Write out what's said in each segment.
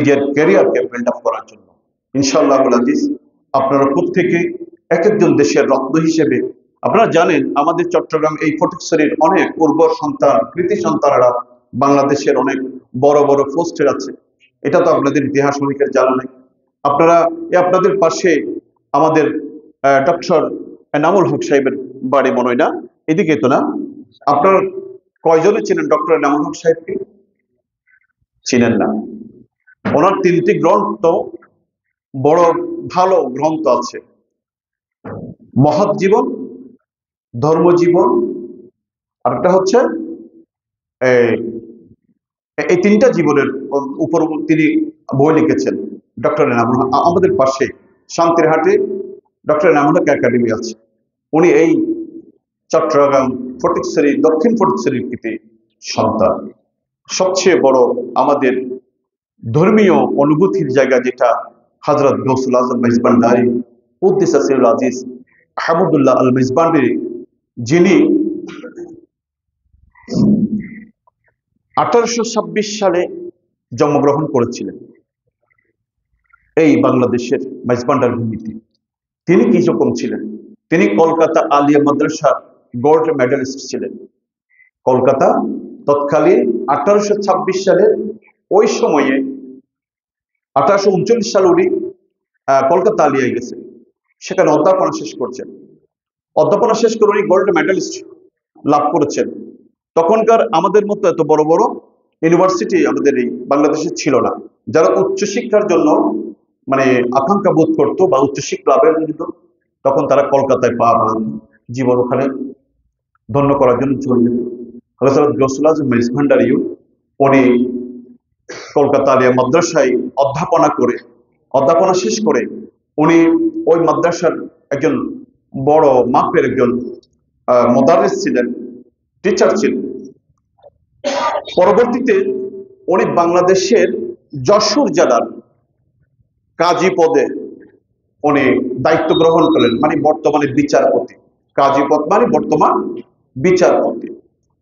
নিজের ক্যারিয়ারকে build up করার জন্য। ইনশাআল্লাহ আজিজ, আপনারা প্রত্যেকে এক একজন দেশের রত্ন হিসেবে, আপনারা জানেন আমাদের চট্টগ্রাম এই ফটিকছড়ির অনেক উর্বর সন্তান, কৃতি সন্তানরা বাংলাদেশের অনেক বড় বড় পোস্টের আছে। এটা তো আপনাদের ইতিহাস অনেকের জানা নেই। আপনারা আপনাদের পাশে আমাদের ডক্টর এনামুল হক সাহেবের বাড়ি মনে হয় না, এদিকে তো না? আপনার কয়জনে চিনেন ডক্টর এনামুল হক সাহেবকে? চিনেন না? ওনার 3টি গ্রন্থ, বড় ভালো গ্রন্থ আছে, মহৎ জীবন, ধর্মজীবন, আরেকটা হচ্ছে এই 3টা জীবনের উপর তিনি বই লিখেছেন। ডক্টর এনামুল হক আমাদের পাশে শান্তিরহাটে ডক্টর এনামুল হক একাডেমি আছে। উনি এই চট্টগ্রাম ফটিকছড়ি, দক্ষিণ ফটিকছড়ির কৃতি সন্তান। সবচেয়ে বড় আমাদের ধর্মীয় অনুভূতির জায়গা যেটা হযরত গৌসুল আজম মেজবান্ডারি কুদ্দিসা সিরুল আজিজ আহমদুল্লাহ আল মেজবান্ডারি, যিনি 1826 সালে জন্মগ্রহণ করেছিলেন এই বাংলাদেশের মেজবান্ডার ভূমিতে। তিনি কি রকম ছিলেন? তিনি কলকাতা আলিয়া মাদ্রাসার গোল্ড মেডালিস্ট ছিলেন। কলকাতা তৎকালীন 1826 সালের ওই সময়ে 1839 সালে উনি কলকাতা আলিয়ায় গেছেন, সেখানে অধ্যাপনা শেষ করছেন। অধ্যাপনা শেষ করে উনি গোল্ড মেডালিস্ট লাভ করেছেন। তখনকার আমাদের মতো এত বড় বড় ইউনিভার্সিটি আমাদের এই বাংলাদেশে ছিল না। যারা উচ্চশিক্ষার জন্য মানে আকাঙ্ক্ষা বোধ করতো বা উচ্চশিক্ষা লাভের জন্য, তখন তারা কলকাতায় পা বাঁধত, জীবন ওখানে ধন্য করার জন্য চলে যেত। হযরত গৌসুল আজম মেজবান্ডারি উনি কলকাতা আলিয়া মাদ্রাসায় অধ্যাপনা শেষ করে উনি ওই মাদ্রাসার একজন বড় মাপের একজন মুদাররিস ছিলেন, টিচার ছিলেন। পরবর্তীতে উনি বাংলাদেশের যশোর জেলার কাজী পদে উনি দায়িত্ব গ্রহণ করলেন, মানে বর্তমানে বিচারপতি। কাজী পদ মানে বর্তমান বিচারপতি।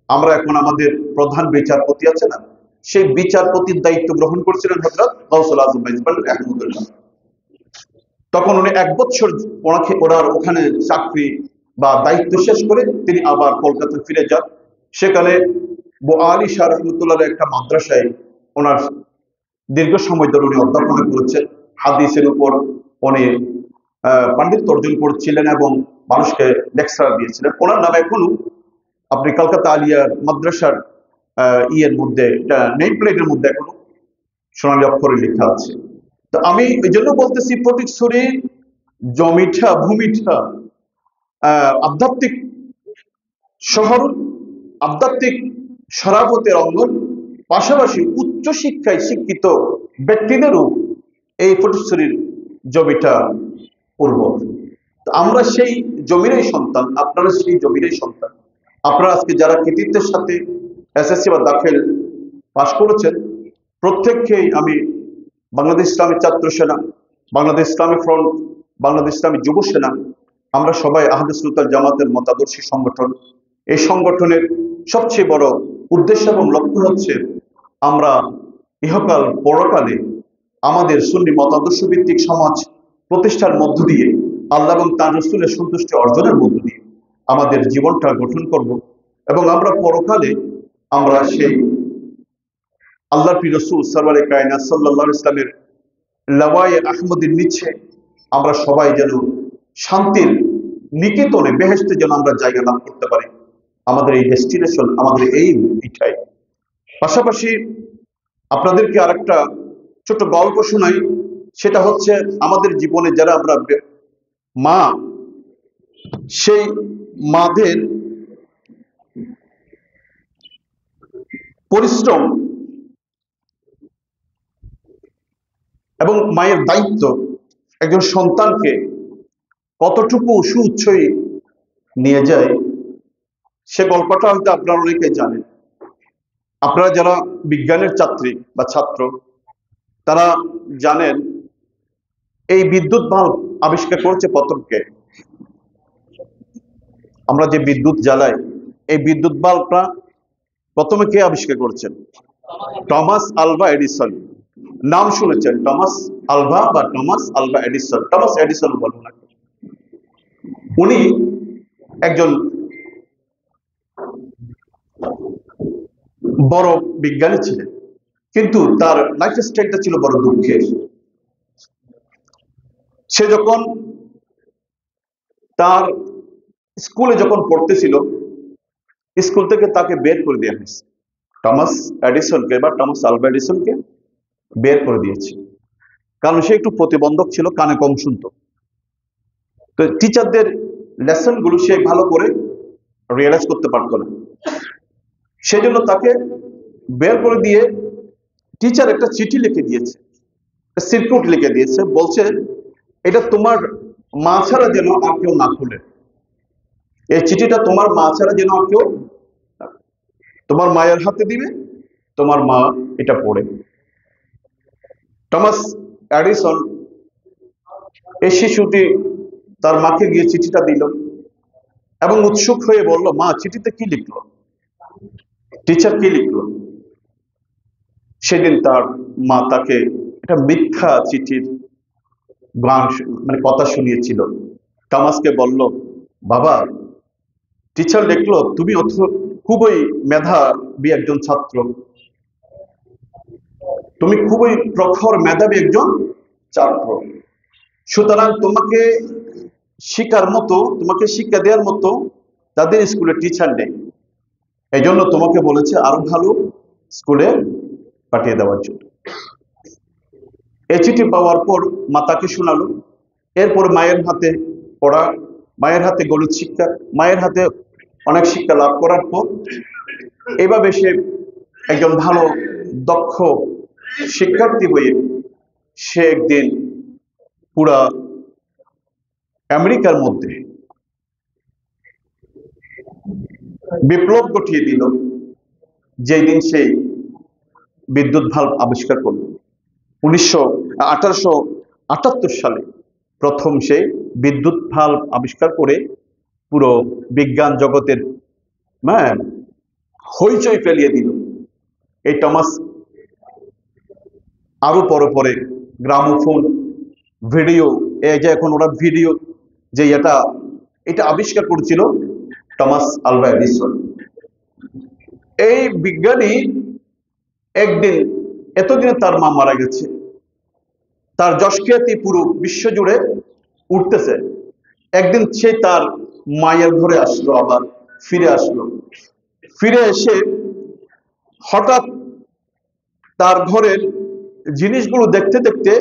আমরা এখন আমাদের প্রধান বিচারপতি আছে না, সেই বিচারপতির দায়িত্ব গ্রহণ করেছিলেন হযরত গৌসুল আজম মেজবান্ডারি আহমদুল্লাহ। তখন উনি 1 বছর ওনার ওখানে চাকরি বা দায়িত্ব শেষ করে তিনি আবার কলকাতায় ফিরে যান। সেখানে আলী শাহ রহমতুল্লাহ একটা মাদ্রাসায় ওনার দীর্ঘ সময় ধরে উনি অধ্যাপনা করেছেন। হাদিসের উপর উনি পাণ্ডিত্য অর্জন করেছিলেন এবং মানুষকে লেকচার দিয়েছিলেন। ওনার নাম এখনো আপনি কলকাতা আলিয়ার মাদ্রাসার ইয়ের মধ্যে, নেম প্লেটের মধ্যে এখনো সোনালী অক্ষরে লেখা আছে। তো আমি এই জন্য বলতেছি, ফটিকছড়ির জমিটা, ভূমিটা আধ্যাত্মিক শহর, আধ্যাত্মিক শরাফতের অঙ্গন, পাশাপাশি উচ্চ শিক্ষায় শিক্ষিত ব্যক্তিদেরও এই ফটিকছড়ির জমিটা উর্বর। আমরা সেই জমিরই সন্তান, আপনারা সেই জমিরই সন্তান। আপনারা আজকে যারা কৃতিত্বের সাথে এসএসসি বা দাখিল পাশ করেছেন, প্রত্যেককেই আমি বাংলাদেশ ইসলামী ছাত্র সেনা, বাংলাদেশ ইসলামী ফ্রন্ট, বাংলাদেশ ইসলামী যুব সেনা, আমরা সবাই আহলে সুন্নাত ওয়াল জামাতের মতাদর্শী সংগঠন। এই সংগঠনের সবচেয়ে বড় উদ্দেশ্য এবং লক্ষ্য হচ্ছে আমরা ইহকাল পরকালে আমাদের সুন্নি মতাদর্শ ভিত্তিক সমাজ প্রতিষ্ঠার মধ্য দিয়ে, আল্লাহ এবং তার রাসূলের সন্তুষ্টি অর্জনের মধ্য দিয়ে আমাদের জীবনটা গঠন করব এবং আমরা পরকালে আমরা সেই আল্লাহর প্রিয় রাসূল সরওয়ারে কায়নাত সাল্লাল্লাহু আলাইহি ওয়াসাল্লামের লাওয়ায়ে আহমদের নিচে আমরা সবাই যেন শান্তির নিকেতনে, বেহেশতে যেন আমরা জায়গা লাভ করতে পারি। আমাদের এই ডেস্টিনেশন, আমাদের এইম এটাই। পাশাপাশি আপনাদেরকে আরেকটা ছোট গল্প শোনাই। সেটা হচ্ছে আমাদের জীবনে যারা আমরা মা, সেই মাদের পরিশ্রম এবং মায়ের দায়িত্ব একজন সন্তানকে কতটুকু সুউচ্চই নিয়ে যায়, সে গল্পটা হয়তো আপনারা অনেকেই জানেন। আপনারা যারা বিজ্ঞানের ছাত্রী বা ছাত্র, তারা জানেন এই বিদ্যুৎ বাল্ব আবিষ্কার করেছে প্রথমকে। আমরা যে বিদ্যুৎ জ্বালাই, এই বিদ্যুৎ বাল্বটা প্রথমে কে আবিষ্কার করেছেন? Thomas Alva Edison. নাম শুনেছেন, টমাস আলভা বা Thomas Alva Edison, Thomas Edison বলবো না। উনি একজন বড় বিজ্ঞানী ছিলেন, কিন্তু তার লাইফ স্টাইলটা ছিল বড় দুঃখের। সে যখন তার স্কুলে যখন পড়তেছিল, স্কুল থেকে তাকে বের করে দেওয়া হয়েছে। টমাস এডিসনকে বা টমাস আলভা এডিসনকে বের করে দিয়েছে, কারণ সে একটু প্রতিবন্ধক ছিল, কানে কম শুনতো। তো টিচারদের লেসন গুলো সে ভালো করে রিয়েলাইজ করতে পারতো না, সেজন্য তাকে বের করে দিয়ে টিচার একটা চিঠি লিখে দিয়েছে, সিরকুট লিখে দিয়েছে, বলছে এটা তোমার মা ছাড়া যেন আর কেউ না খুলে। এই চিঠিটা তোমার মা ছাড়া যেন আর কেউ, তোমার মায়ের হাতে দিবে, তোমার মা এটা পড়ে। টমাস এডিসন, এই শিশুটি তার মাকে গিয়ে চিঠিটা দিল এবং উৎসুক হয়ে বলল, মা চিঠিতে কি লিখলো, টিচার কি লিখলো। সেদিন তার মা তাকে একটা মিথ্যা চিঠির গান, মানে কথা শুনিয়েছিল। টমাসকে বলল, বাবা টিচার লিখলো তুমি খুবই মেধাবী একজন ছাত্র, তুমি খুবই প্রখর মেধাবী একজন ছাত্র, সুতরাং তোমাকে শিক্ষার মতো, তোমাকে শিক্ষা দেওয়ার মতো তাদের স্কুলে টিচার নেই, এই জন্য তোমাকে বলেছে আরো ভালো স্কুলে পাঠিয়ে দেওয়ার জন্য। এই চিঠি পাওয়ার পর মা তাকে শোনালো, এরপর মায়ের হাতে পড়া, মায়ের হাতে গণিত শিক্ষা, মায়ের হাতে অনেক শিক্ষা লাভ করার পর এভাবে সে একজন ভালো দক্ষ শিক্ষার্থী হয়ে সে একদিন পুরা আমেরিকার মধ্যে বিপ্লব ঘটিয়ে দিল, যেই দিন সেই বিদ্যুৎ ভাল্ব আবিষ্কার করল। 1878 সালে প্রথম সে বিদ্যুৎ ভাল্ব আবিষ্কার করে পুরো বিজ্ঞান জগতের হইচই ফেলিয়ে দিল। এই টমাস আরো পরে পরে গ্রামোফোন, ভিডিও, এই যে এখন ওরা ভিডিও যে এটা আবিষ্কার করেছিল টমাস আলভা এডিসন। এই বিজ্ঞানী একদিন, এতদিনে তার মা মারা গেছে, তার যশখ্যাতি পুরো বিশ্ব জুড়ে উঠতেছে, একদিন সে তার মায়ের ঘরে আসলো, আবার ফিরে আসলো। ফিরে এসে হঠাৎ তার ঘরের জিনিসগুলো দেখতে দেখতে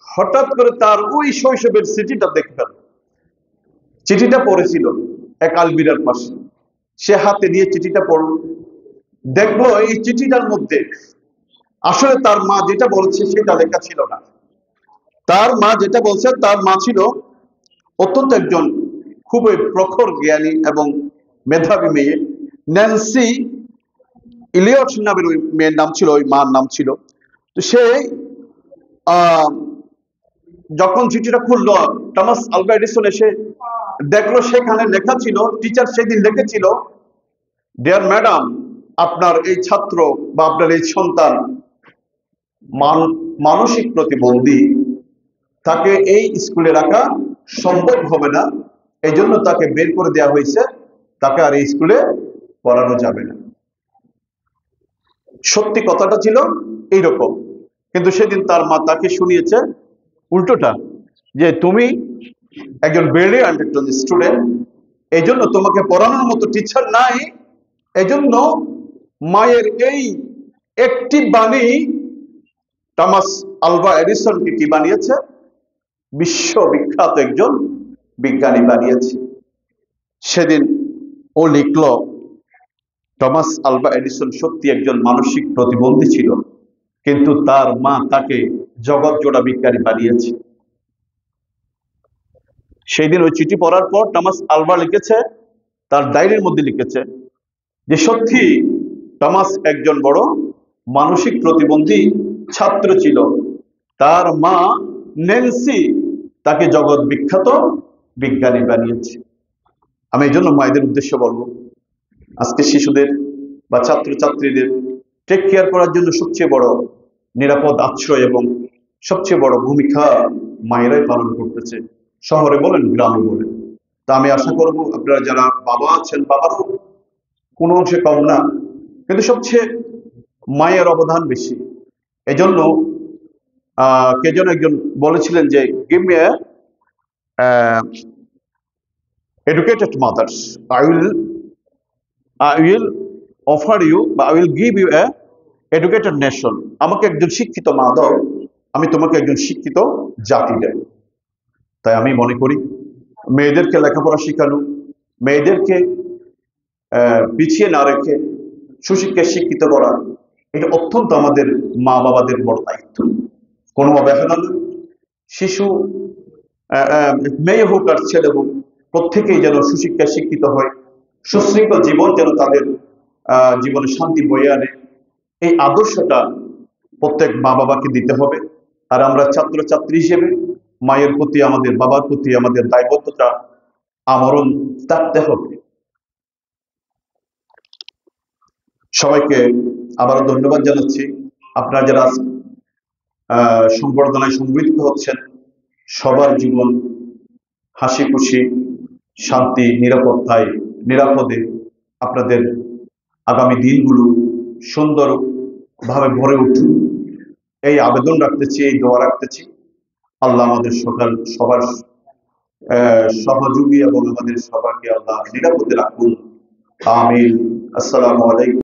হঠাৎ করে তার ওই শৈশবের চিঠিটা দেখে ফেল। চিঠিটা পড়েছিল এক আলমিরার পাশে, সে হাতে দিয়ে চিঠিটা পড়ল, দেখলো এই চিঠিটার মধ্যে আসলে তার মা যেটা বলছে সেটা লেখা ছিল না। তার মা যেটা বলছে, তার মা ছিল অত্যন্ত একজন খুবই প্রখর জ্ঞানী এবং মেধাবী মেয়ে, ন্যান্সি ইলিয়ট নামের ওই মেয়ের নাম ছিল, ওই মার নাম ছিল। তো সে যখন চিঠিটা খুললো, টমাস আলভা এডিসন এসে দেখলো সেখানে লেখা ছিল, টিচার সেদিন লিখেছিল, ডিয়ার ম্যাডাম, আপনার এই ছাত্র বা আপনার এই সন্তান মানসিক প্রতিবন্ধী, তাকে এই স্কুলে রাখা সম্ভব হবে না, এই জন্য তাকে বের করে দেওয়া হয়েছে, তাকে আর এই স্কুলে পড়ানো যাবে না। সত্যি কথাটা ছিল এইরকম, কিন্তু সেদিন তার মা তাকে শুনিয়েছে উল্টোটা, যে তুমি একজন ব্রিলিয়ান্ট একজন স্টুডেন্ট, এই জন্য তোমাকে পড়ানোর মতো টিচার নাই, এজন্য মায়ের এই একটি বাণী টমাস আলভা এডিসনকে কি বানিয়েছে, বিশ্ববিখ্যাত একজন বিজ্ঞানী বানিয়েছে। সেদিন ও লিখল, টমাস আলভা এডিসন সত্যি একজন মানসিক প্রতিবন্ধী ছিল, কিন্তু তার মা তাকে জগৎ জোড়া বিজ্ঞানী বানিয়েছে। সেই দিন ওই চিঠি পড়ার পর টমাস আলভা লিখেছে, তার ডায়েরির মধ্যে লিখেছে যে সত্যি টমাস একজন বড় মানসিক প্রতিবন্ধী ছাত্র ছিল, তার মা ন্যান্সি তাকে জগৎ বিখ্যাত বিজ্ঞানী বানিয়েছে। আমি এই জন্য মায়েদের উদ্দেশ্যে বলবো, আজকে শিশুদের বা ছাত্রছাত্রীদের টেক কেয়ার করার জন্য সবচেয়ে বড় নিরাপদ আশ্রয় এবং সবচেয়ে বড় ভূমিকা মায়েরাই পালন করতেছে, শহরে বলেন গ্রামে বলেন। তা আমি আশা করব আপনারা যারা বাবা আছেন, বাবারও কোনো অংশে কম না, কিন্তু সবচেয়ে মায়ের অবদান বেশি। এজন্য কে যেন একজন বলেছিলেন যে give me educated mothers, I will I will offer you বা I will give you educated nation. আমাকে একজন শিক্ষিত মা দাও, আমি তোমাকে একজন শিক্ষিত জাতি দেব। তাই আমি মনে করি মেয়েদেরকে লেখাপড়া শেখানো, মেয়েদেরকে পিছিয়ে না রেখে সুশিক্ষায় শিক্ষিত করা, এটা অত্যন্ত আমাদের মা বাবাদের বড় দায়িত্ব। কোনো অবহেলা না, শিশু মেয়ে হোক আর ছেলে হোক, প্রত্যেকেই যেন সুশিক্ষায় শিক্ষিত হয়, সুশৃঙ্খল জীবন যেন তাদের জীবনে শান্তি বয়ে আনে, এই আদর্শটা প্রত্যেক মা বাবাকে দিতে হবে। আর আমরা ছাত্রছাত্রী হিসেবে মায়ের প্রতি, আমাদের বাবার প্রতি আমাদের দায়বদ্ধতা আমরণ থাকতে হবে। সবাইকে আবারও ধন্যবাদ জানাচ্ছি। আপনারা যারা সংবর্ধনায় সম্মিলিত হচ্ছেন, সবার জীবন হাসি খুশি, শান্তি, নিরাপদে আপনাদের আগামী দিনগুলো সুন্দরভাবে ভরে উঠুন, এই আবেদন রাখতেছি, এই দোয়া রাখতেছি। আল্লাহ আমাদের সবার সহযোগী এবং আমাদের সবাইকে আল্লাহ নিরাপদে রাখুন। আমিন। আসসালামু আলাইকুম।